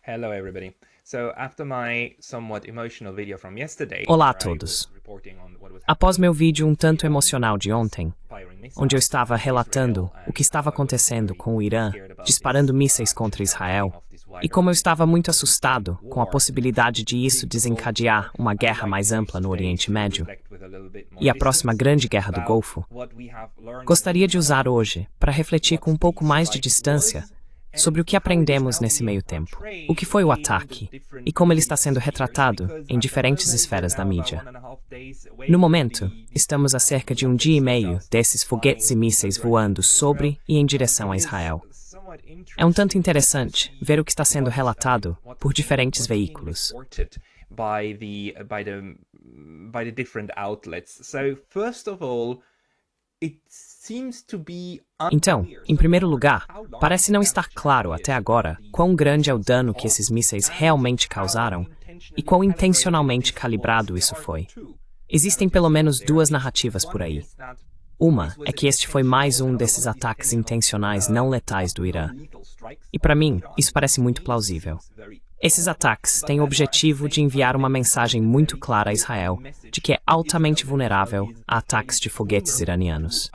Hello everybody. So after my somewhat emotional video from yesterday, Olá a where I was todos. reporting on what was Após meu happening vídeo um tanto emocional de ontem, firing missiles onde eu estava at relatando Israel o que and estava how I was acontecendo very com o Irã, scared about disparando this, mísseis contra actually happening Israel, of this e wider como eu estava muito geopolitical assustado com a war possibilidade and de isso actually big global desencadear war, uma I'd guerra like mais first ampla no today Oriente to Médio reflect with a little bit more e a próxima distance Grande Guerra do about Golfo, what we have learned in gostaria de recent usar months, hoje para refletir com um what pouco the mais de strike distância was, sobre o que and how it is aprendemos now nesse being meio tempo, o que portrayed foi o in the ataque different e como ele está media sendo spheres, retratado because em at the diferentes moment we're esferas da now about mídia. 1.5 days away No from momento, estamos a cerca de um dia e meio desses foguetes e mísseis voando sobre e em direção a Israel. É um tanto interessante ver o que está sendo relatado por diferentes veículos. By the different outlets. So first of all, it seems to be Então, em primeiro lugar, parece não estar claro até agora quão grande é o dano que esses mísseis realmente causaram e quão intencionalmente calibrado isso foi. Existem pelo menos duas narrativas por aí. Uma é que este foi mais um desses ataques intencionais não letais do Irã. E para mim, isso parece muito plausível. Esses ataques têm o objetivo de enviar uma mensagem muito clara a Israel de que é altamente vulnerável a ataques de foguetes iranianos.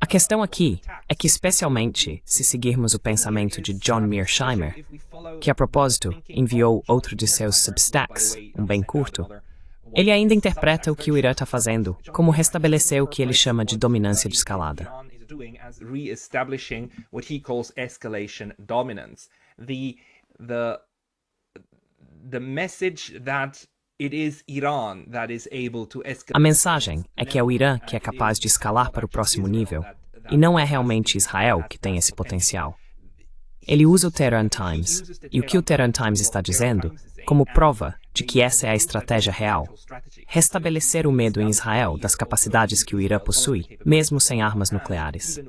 A questão aqui é que, especialmente se seguirmos o pensamento de John Mearsheimer, que a propósito enviou outro de seus Substacks, um bem curto, ele ainda interpreta o que o Irã está fazendo como restabelecer o que ele chama de dominância de escalada. A mensagem é que é o Irã que é capaz de escalar para o próximo nível, e não é realmente Israel que tem esse potencial. Ele usa o Tehran Times, e o que o Tehran Times está dizendo, como prova de que essa é a estratégia real. Restabelecer o medo em Israel das capacidades que o Irã possui, mesmo sem armas nucleares.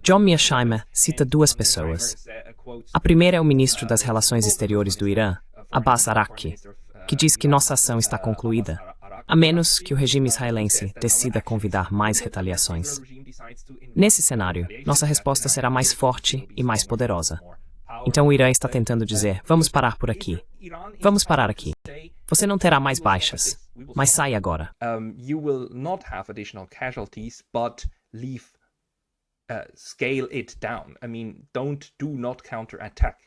John Mearsheimer cita duas pessoas. A primeira é o ministro das Relações Exteriores do Irã, Abbas Araqchi, que diz que nossa ação está concluída, a menos que o regime israelense decida convidar mais retaliações. Nesse cenário, nossa resposta será mais forte e mais poderosa. Então o Irã está tentando dizer, vamos parar por aqui. Vamos parar aqui. Você não terá mais baixas, mas sai agora. You will not have additional casualties, but scale it down. I mean, do not counterattack.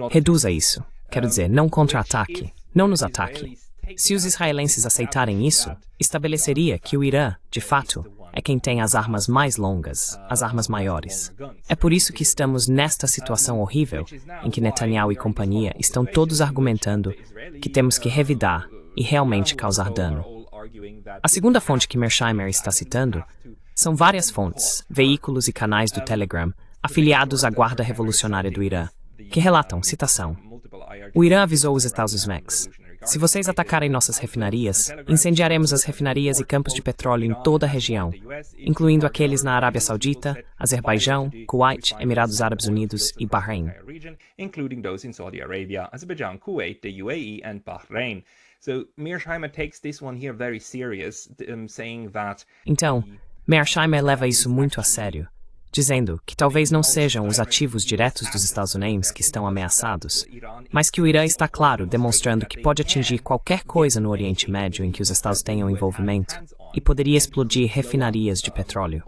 Reduza isso. Quero dizer, não contra-ataque. Não nos ataque. Se os israelenses aceitarem isso, estabeleceria que o Irã, de fato, é quem tem as armas mais longas, as armas maiores. É por isso que estamos nesta situação horrível, em que Netanyahu e companhia estão todos argumentando que temos que revidar e realmente causar dano. A segunda fonte que Mearsheimer está citando são várias fontes, veículos e canais do Telegram afiliados à Guarda Revolucionária do Irã, que relatam, citação, o Irã avisou os Estados Unidos. Se vocês atacarem nossas refinarias, incendiaremos as refinarias e campos de petróleo em toda a região, incluindo aqueles na Arábia Saudita, Azerbaijão, Kuwait, Emirados Árabes Unidos e Bahrein. Então, Mearsheimer leva isso muito a sério, dizendo que talvez não sejam os ativos diretos dos Estados Unidos que estão ameaçados, mas que o Irã está claro demonstrando que pode atingir qualquer coisa no Oriente Médio em que os Estados tenham envolvimento e poderia explodir refinarias de petróleo.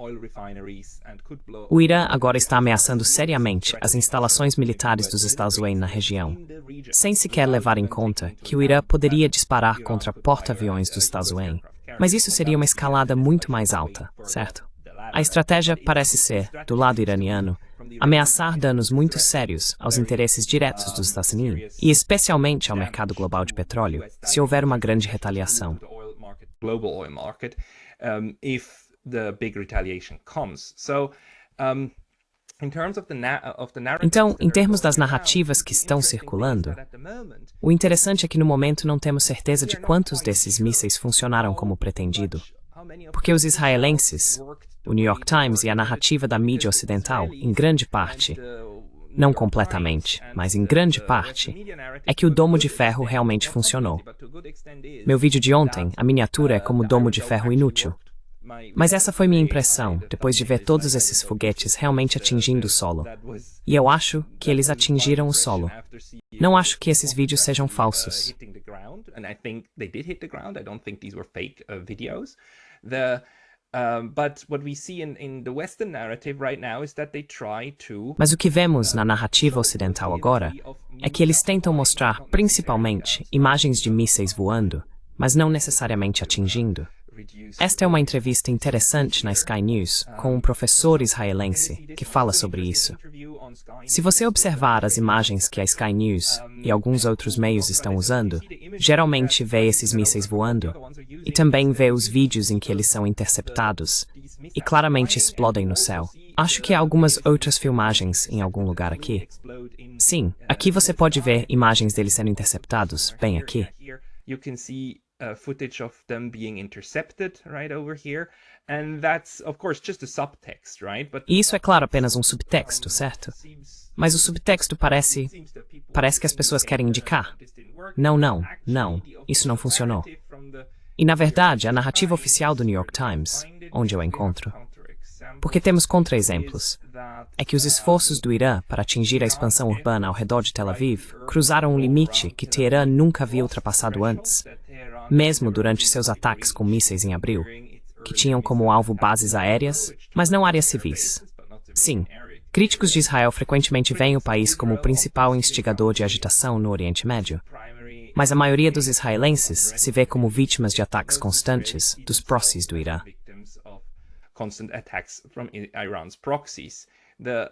O Irã agora está ameaçando seriamente as instalações militares dos Estados Unidos na região, sem sequer levar em conta que o Irã poderia disparar contra porta-aviões dos Estados Unidos. Mas isso seria uma escalada muito mais alta, certo? A estratégia parece ser, do lado iraniano, ameaçar danos muito sérios aos interesses diretos dos Estados Unidos e especialmente ao mercado global de petróleo, se houver uma grande retaliação. Então, em termos das narrativas que estão circulando, o interessante é que no momento não temos certeza de quantos desses mísseis funcionaram como pretendido, porque os israelenses, o New York Times e a narrativa da mídia ocidental, em grande parte, não completamente, mas em grande parte, é que o domo de ferro realmente funcionou. Meu vídeo de ontem, a miniatura é como domo de ferro inútil. Mas essa foi minha impressão, depois de ver todos esses foguetes realmente atingindo o solo. E eu acho que eles atingiram o solo. Não acho que esses vídeos sejam falsos. Mas o que vemos na narrativa ocidental agora é que eles tentam mostrar, principalmente, imagens de mísseis voando, mas não necessariamente atingindo. Esta é uma entrevista interessante na Sky News com um professor israelense que fala sobre isso. Se você observar as imagens que a Sky News e alguns outros meios estão usando, geralmente vê esses mísseis voando e também vê os vídeos em que eles são interceptados e claramente explodem no céu. Acho que há algumas outras filmagens em algum lugar aqui. Sim, aqui você pode ver imagens deles sendo interceptados, bem aqui. Footage of them being intercepted right over here, and that's of course just a subtext, right? E isso é claro apenas um subtexto, certo? Mas o subtexto parece que as pessoas querem indicar. Não, isso não funcionou. E na verdade, a narrativa oficial do New York Times, onde eu encontro, porque temos contra-exemplos, é que os esforços do Irã para atingir a expansão urbana ao redor de Tel Aviv cruzaram um limite que Teherã nunca havia ultrapassado antes, mesmo durante seus ataques com mísseis em abril, que tinham como alvo bases aéreas, mas não áreas civis. Sim, críticos de Israel frequentemente veem o país como o principal instigador de agitação no Oriente Médio, mas a maioria dos israelenses se vê como vítimas de ataques constantes dos proxies do Irã. Constant attacks from Iran's proxies. The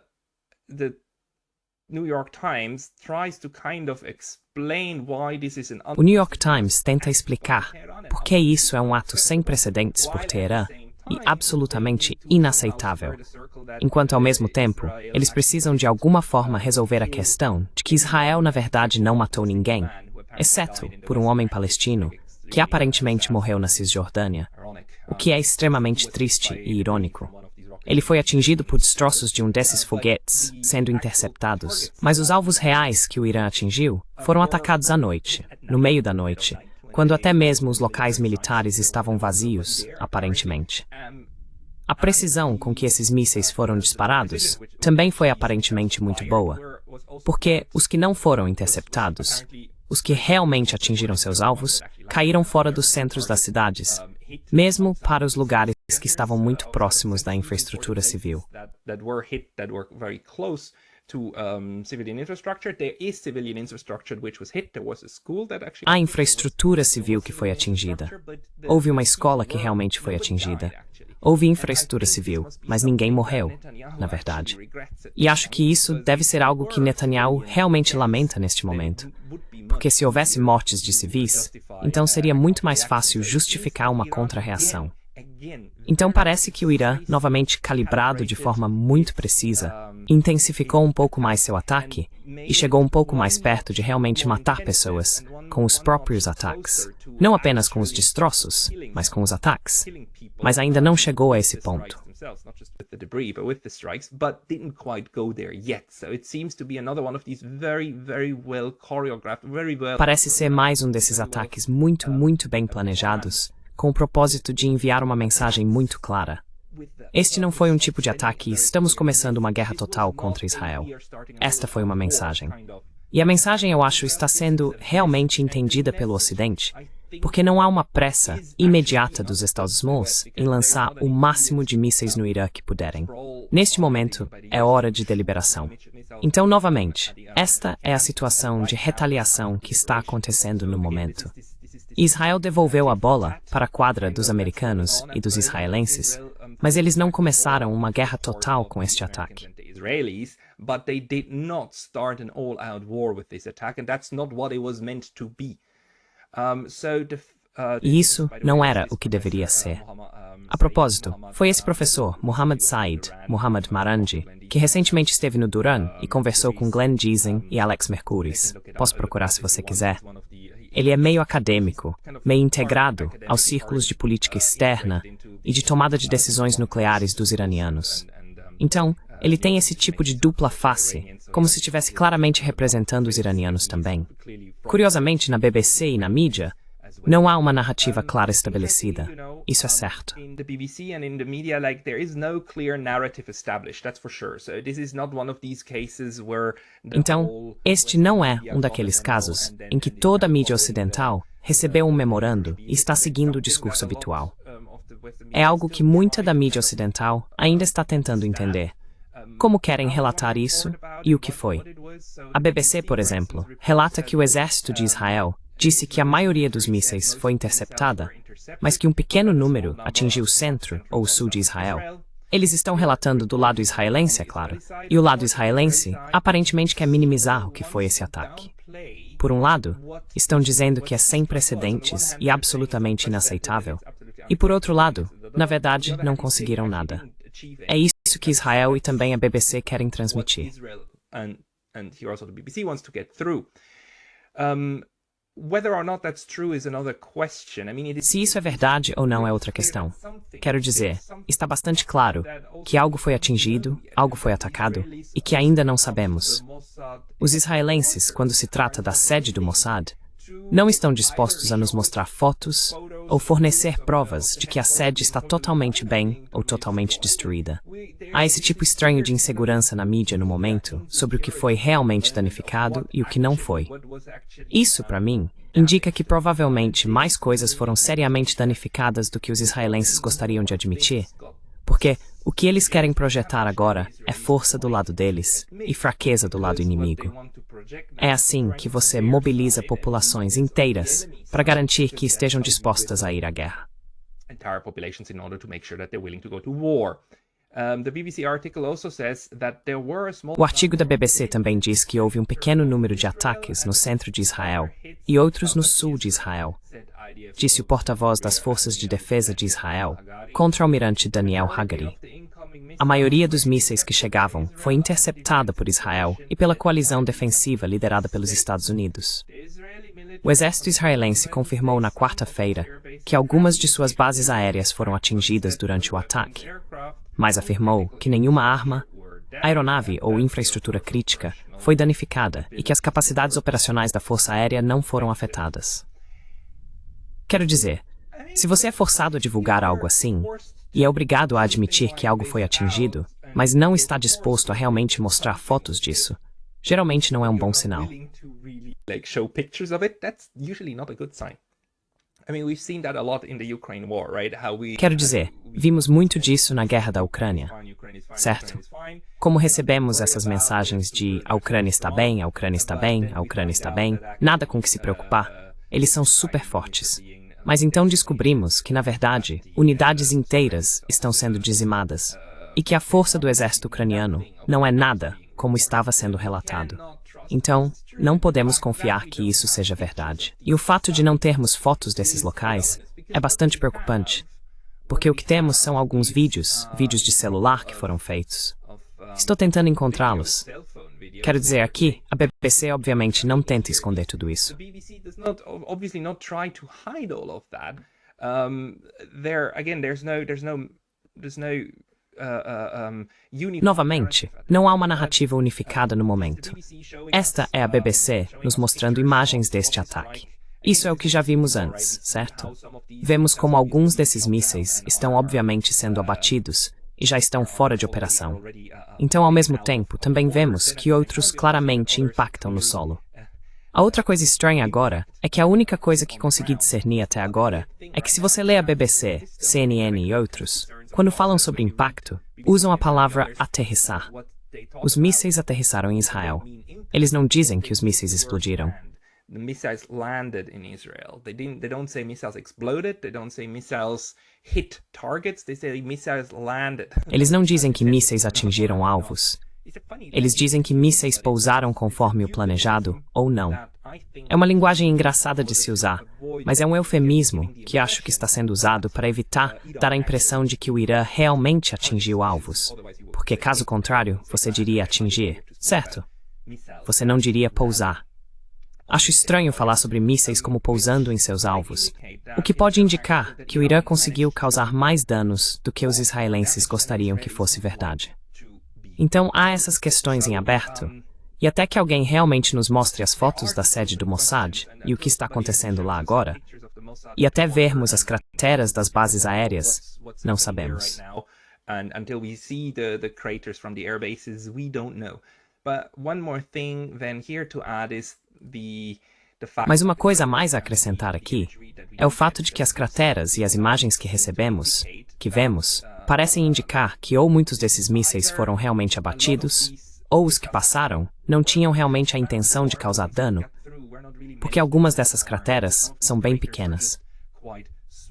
New York Times tries to kind of explain why this is an O New York Times tenta explicar por que isso é um ato sem precedentes por Teherã e absolutamente inaceitável, enquanto ao mesmo tempo eles precisam de alguma forma resolver a questão de que Israel na verdade não matou ninguém, exceto por um homem palestino que aparentemente morreu na Cisjordânia, o que é extremamente triste e irônico. Ele foi atingido por destroços de um desses foguetes, sendo interceptados, mas os alvos reais que o Irã atingiu foram atacados à noite, no meio da noite, quando até mesmo os locais militares estavam vazios, aparentemente. A precisão com que esses mísseis foram disparados também foi aparentemente muito boa, porque os que não foram interceptados, os que realmente atingiram seus alvos, caíram fora dos centros das cidades, mesmo para os lugares que estavam muito próximos da infraestrutura civil. Há infraestrutura civil que foi atingida. Houve uma escola que realmente foi atingida. Houve infraestrutura civil, mas ninguém morreu, na verdade. E acho que isso deve ser algo que Netanyahu realmente lamenta neste momento. Porque se houvesse mortes de civis, então seria muito mais fácil justificar uma contra-reação. Então parece que o Irã, novamente calibrado de forma muito precisa, intensificou um pouco mais seu ataque e chegou um pouco mais perto de realmente matar pessoas com os próprios ataques. Não apenas com os destroços, mas com os ataques. Mas ainda não chegou a esse ponto. Parece ser mais um desses ataques muito bem planejados, com o propósito de enviar uma mensagem muito clara. Este não foi um tipo de ataque e estamos começando uma guerra total contra Israel. Esta foi uma mensagem. E a mensagem, eu acho, está sendo realmente entendida pelo Ocidente, porque não há uma pressa imediata dos Estados Unidos em lançar o máximo de mísseis no Irã que puderem. Neste momento, é hora de deliberação. Então, novamente, esta é a situação de retaliação que está acontecendo no momento. Israel devolveu a bola para a quadra dos americanos e dos israelenses, mas eles não começaram uma guerra total com este ataque. But they did not start an all-out war with this attack, and that's not what it was meant to be. E isso não era o que deveria ser. A propósito, foi esse professor, Mohammad Said Mohammad Marandi, que recentemente esteve no Duran e conversou com Glenn Giesen e Alex Mercouris. Posso procurar se você quiser. Ele é meio acadêmico, meio integrado aos círculos de política externa e de tomada de decisões nucleares dos iranianos. Então, ele tem esse tipo de dupla face, como se estivesse claramente representando os iranianos também. Curiosamente, na BBC e na mídia, Não há uma narrativa clara estabelecida. Isso é certo. In the BBC and in the media, like there is no clear narrative established, that's for sure. So this is not one of these cases where the Então, whole este não é um daqueles casos em que toda a mídia ocidental recebeu um memorando e está seguindo o discurso habitual. É algo que muita da mídia ocidental ainda está tentando entender. Como querem relatar isso e o que foi? A BBC, por exemplo, relata que o exército de Israel disse que a maioria dos mísseis foi interceptada, mas que um pequeno número atingiu o centro ou o sul de Israel. Eles estão relatando do lado israelense, é claro, e o lado israelense aparentemente quer minimizar o que foi esse ataque. Por um lado, estão dizendo que é sem precedentes e absolutamente inaceitável, e por outro lado, na verdade, não conseguiram nada. É isso que Israel e também a BBC querem transmitir. Se isso é verdade ou não é outra questão. Quero dizer, está bastante claro que algo foi atingido, algo foi atacado, e que ainda não sabemos. Os israelenses, quando se trata da sede do Mossad, não estão dispostos a nos mostrar fotos ou fornecer provas de que a sede está totalmente bem ou totalmente destruída. Há esse tipo estranho de insegurança na mídia no momento sobre o que foi realmente danificado e o que não foi. Isso, para mim, indica que provavelmente mais coisas foram seriamente danificadas do que os israelenses gostariam de admitir, porque o que eles querem projetar agora é força do lado deles e fraqueza do lado inimigo. É assim que você mobiliza populações inteiras para garantir que estejam dispostas a ir à guerra. O artigo da BBC também diz que houve um pequeno número de ataques no centro de Israel e outros no sul de Israel, disse o porta-voz das Forças de Defesa de Israel, contra-almirante Daniel Hagari. A maioria dos mísseis que chegavam foi interceptada por Israel e pela coalizão defensiva liderada pelos Estados Unidos. O exército israelense confirmou na quarta-feira que algumas de suas bases aéreas foram atingidas durante o ataque, mas afirmou que nenhuma arma, aeronave ou infraestrutura crítica foi danificada e que as capacidades operacionais da Força Aérea não foram afetadas. Quero dizer, se você é forçado a divulgar algo assim, e é obrigado a admitir que algo foi atingido, mas não está disposto a realmente mostrar fotos disso, geralmente não é um bom sinal. Quero dizer, vimos muito disso na guerra da Ucrânia, certo? Como recebemos essas mensagens de a Ucrânia está bem, a Ucrânia está bem, a Ucrânia está bem, nada com que se preocupar, eles são super fortes. Mas então descobrimos que, na verdade, unidades inteiras estão sendo dizimadas e que a força do exército ucraniano não é nada como estava sendo relatado. Então, não podemos confiar que isso seja verdade. E o fato de não termos fotos desses locais é bastante preocupante, porque o que temos são alguns vídeos de celular que foram feitos. Estou tentando encontrá-los. Quero dizer, aqui, a BBC obviamente não tenta esconder tudo isso. Novamente, não há uma narrativa unificada no momento. Esta é a BBC nos mostrando imagens deste ataque. Isso é o que já vimos antes, certo? Vemos como alguns desses mísseis estão obviamente sendo abatidos e já estão fora de operação. Então, ao mesmo tempo, também vemos que outros claramente impactam no solo. A outra coisa estranha agora é que a única coisa que consegui discernir até agora é que se você lê a BBC, CNN e outros, quando falam sobre impacto, usam a palavra aterrissar. Os mísseis aterrissaram em Israel. Eles não dizem que os mísseis explodiram. The missiles landed in Israel. They don't say missiles exploded, they don't say missiles hit targets, they say missiles landed. Eles não dizem que mísseis atingiram alvos. Eles dizem que mísseis pousaram conforme o planejado ou não. É uma linguagem engraçada de se usar, mas é um eufemismo que acho que está sendo usado para evitar dar a impressão de que o Irã realmente atingiu alvos. Porque, caso contrário, você diria atingir, certo? Você não diria pousar. Acho estranho falar sobre mísseis como pousando em seus alvos, o que pode indicar que o Irã conseguiu causar mais danos do que os israelenses gostariam que fosse verdade. Então há essas questões em aberto, e até que alguém realmente nos mostre as fotos da sede do Mossad e o que está acontecendo lá agora, E até vermos as crateras das bases aéreas, não sabemos. And until we see the craters from the air bases, we don't know. But one more thing then here to add is the fact. Mas uma coisa a mais a acrescentar aqui é o fato de que as crateras e as imagens que recebemos, que vemos, parecem indicar que ou muitos desses mísseis foram realmente abatidos, ou os que passaram não tinham realmente a intenção de causar dano, porque algumas dessas crateras são bem pequenas.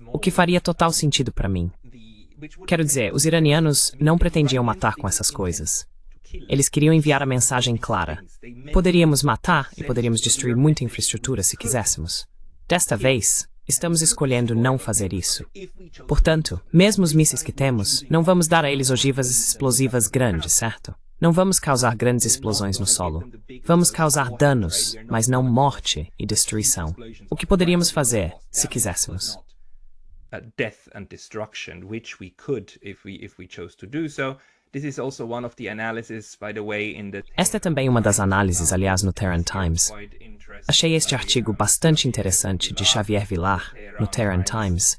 O que faria total sentido para mim. Quero dizer, os iranianos não pretendiam matar com essas coisas. Eles queriam enviar a mensagem clara. Poderíamos matar e poderíamos destruir muita infraestrutura se quiséssemos. Desta vez, estamos escolhendo não fazer isso. Portanto, mesmo os mísseis que temos, não vamos dar a eles ogivas explosivas grandes, certo? Não vamos causar grandes explosões no solo. Vamos causar danos, mas não morte e destruição. O que poderíamos fazer, se quiséssemos. Death and destruction, which we could if we chose to do so. This is also one of the analysis, by the way, in the. Esta é também uma das análises, aliás, no Tehran Times. Achei este artigo bastante interessante de Xavier Villar, no Tehran Times,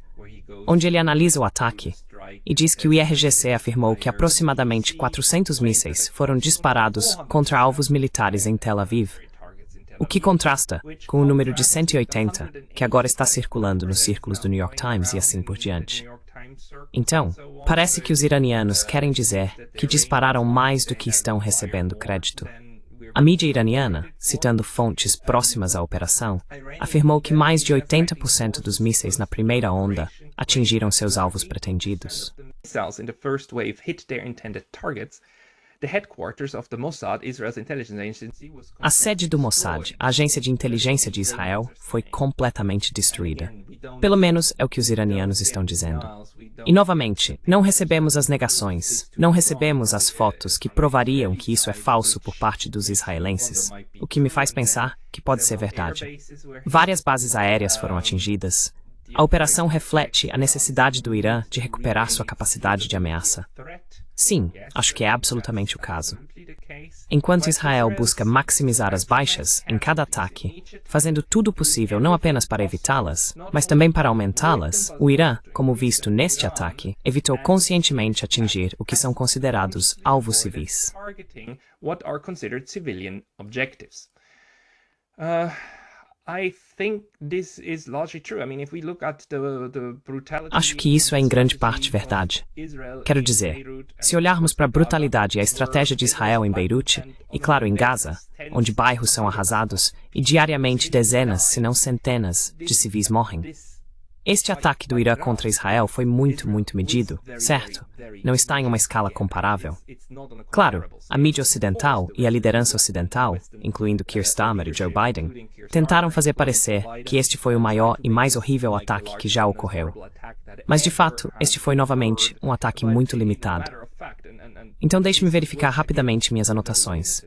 onde ele analisa o ataque e diz que o IRGC afirmou que aproximadamente 400 mísseis foram disparados contra alvos militares em Tel Aviv, o que contrasta com o número de 180 que agora está circulando nos círculos do New York Times e assim por diante. Então, parece que os iranianos querem dizer que dispararam mais do que estão recebendo crédito. A mídia iraniana, citando fontes próximas à operação, afirmou que mais de 80% dos mísseis na primeira onda atingiram seus alvos pretendidos. A sede do Mossad, a agência de inteligência de Israel, foi completamente destruída. Pelo menos é o que os iranianos estão dizendo. E novamente, não recebemos as negações, não recebemos as fotos que provariam que isso é falso por parte dos israelenses, o que me faz pensar que pode ser verdade. Várias bases aéreas foram atingidas. A operação reflete a necessidade do Irã de recuperar sua capacidade de ameaça. Sim, acho que é absolutamente o caso. Enquanto Israel busca maximizar as baixas em cada ataque, fazendo tudo o possível não apenas para evitá-las, mas também para aumentá-las, o Irã, como visto neste ataque, evitou conscientemente atingir o que são considerados alvos civis. Acho que isso é em grande parte verdade. Quero dizer, se olharmos para a brutalidade e a estratégia de Israel em Beirute, e claro em Gaza, onde bairros são arrasados e diariamente dezenas, se não centenas, de civis morrem. Este ataque do Irã contra Israel foi muito medido, certo? Não está em uma escala comparável. Claro, a mídia ocidental e a liderança ocidental, incluindo Keir Starmer e Joe Biden, tentaram fazer parecer que este foi o maior e mais horrível ataque que já ocorreu. Mas, de fato, este foi novamente um ataque muito limitado. Então deixe-me verificar rapidamente minhas anotações.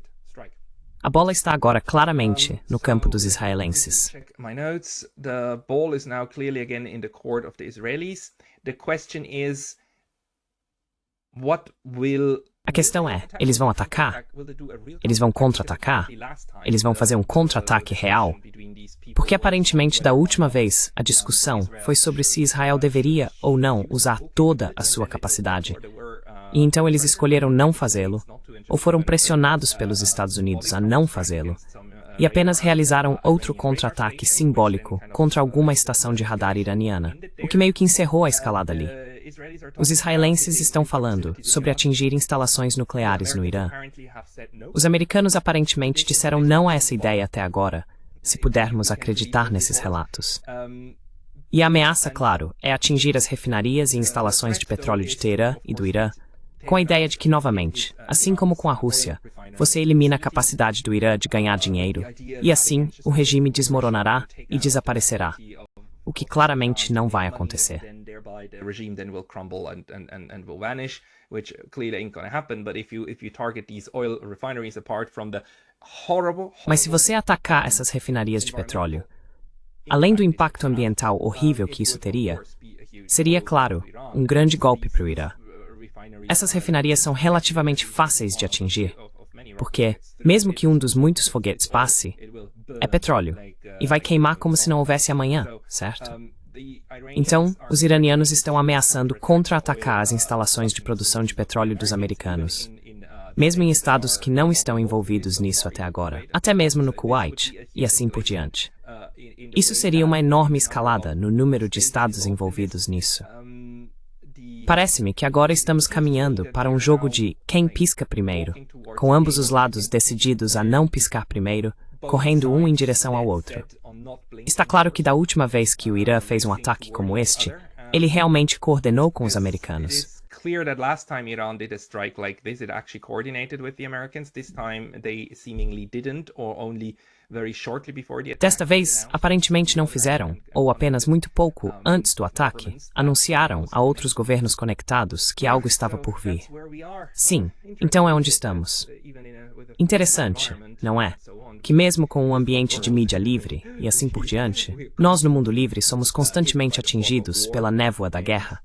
A bola está agora claramente no campo dos israelenses. A questão é, eles vão atacar? Eles vão contra-atacar? Eles vão fazer um contra-ataque real? Porque aparentemente da última vez a discussão foi sobre se Israel deveria ou não usar toda a sua capacidade. E então eles escolheram não fazê-lo, ou foram pressionados pelos Estados Unidos a não fazê-lo, e apenas realizaram outro contra-ataque simbólico contra alguma estação de radar iraniana, o que meio que encerrou a escalada ali. Os israelenses estão falando sobre atingir instalações nucleares no Irã. Os americanos aparentemente disseram não a essa ideia até agora, se pudermos acreditar nesses relatos. E a ameaça, claro, é atingir as refinarias e instalações de petróleo de Teherã e do Irã, com a ideia de que, novamente, assim como com a Rússia, você elimina a capacidade do Irã de ganhar dinheiro, e assim o regime desmoronará e desaparecerá, o que claramente não vai acontecer. Mas se você atacar essas refinarias de petróleo, além do impacto ambiental horrível que isso teria, seria, claro, um grande golpe para o Irã. Essas refinarias são relativamente fáceis de atingir, porque, mesmo que um dos muitos foguetes passe, é petróleo, e vai queimar como se não houvesse amanhã, certo? Então, os iranianos estão ameaçando contra-atacar as instalações de produção de petróleo dos americanos, mesmo em estados que não estão envolvidos nisso até agora, até mesmo no Kuwait, e assim por diante. Isso seria uma enorme escalada no número de estados envolvidos nisso. Parece-me que agora estamos caminhando para um jogo de quem pisca primeiro, com ambos os lados decididos a não piscar primeiro, correndo um em direção ao outro. Está claro que da última vez que o Irã fez um ataque como este, ele realmente coordenou com os americanos. Clear that last time Iran did a strike like this, it actually coordinated with the Americans. This time they seemingly didn't, or only very shortly before the attack. Desta vez, aparentemente não fizeram, ou apenas muito pouco antes do ataque, anunciaram a outros governos conectados que algo estava por vir. Sim, então é onde estamos. Interessante, não é? Que mesmo com um ambiente de mídia livre, e assim por diante, nós no mundo livre somos constantemente atingidos pela névoa da guerra.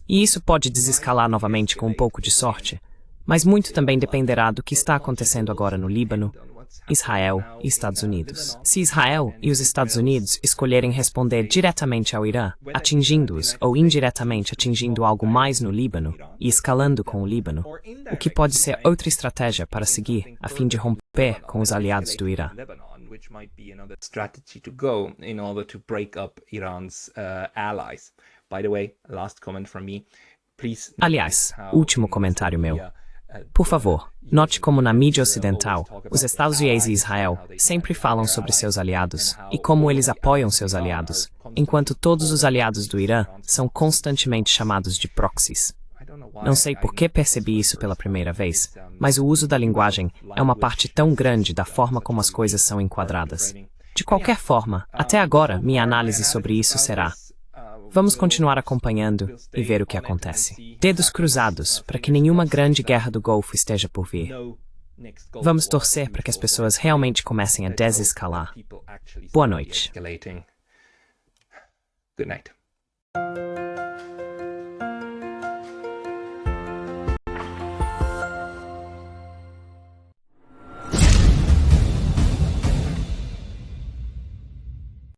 E isso pode desescalar novamente com um pouco de sorte, mas muito também dependerá do que está acontecendo agora no Líbano, Israel e Estados Unidos. Se Israel e os Estados Unidos escolherem responder diretamente ao Irã, atingindo-os ou indiretamente atingindo algo mais no Líbano e escalando com o Líbano, o que pode ser outra estratégia para seguir a fim de romper com os aliados do Irã. Which might be another strategy to go in order to break up Iran's allies. By the way, last comment from me. Please. Aliás, último comentário meu. Por favor, note como na mídia ocidental, os Estados Unidos e Israel sempre falam sobre seus aliados e como eles apoiam seus aliados, enquanto todos os aliados do Irã são constantemente chamados de proxies. Não sei por que percebi isso pela primeira vez, mas o uso da linguagem é uma parte tão grande da forma como as coisas são enquadradas. De qualquer forma, até agora, minha análise sobre isso será: vamos continuar acompanhando e ver o que acontece. Dedos cruzados para que nenhuma grande guerra do Golfo esteja por vir. Vamos torcer para que as pessoas realmente comecem a desescalar. Boa noite. Good night.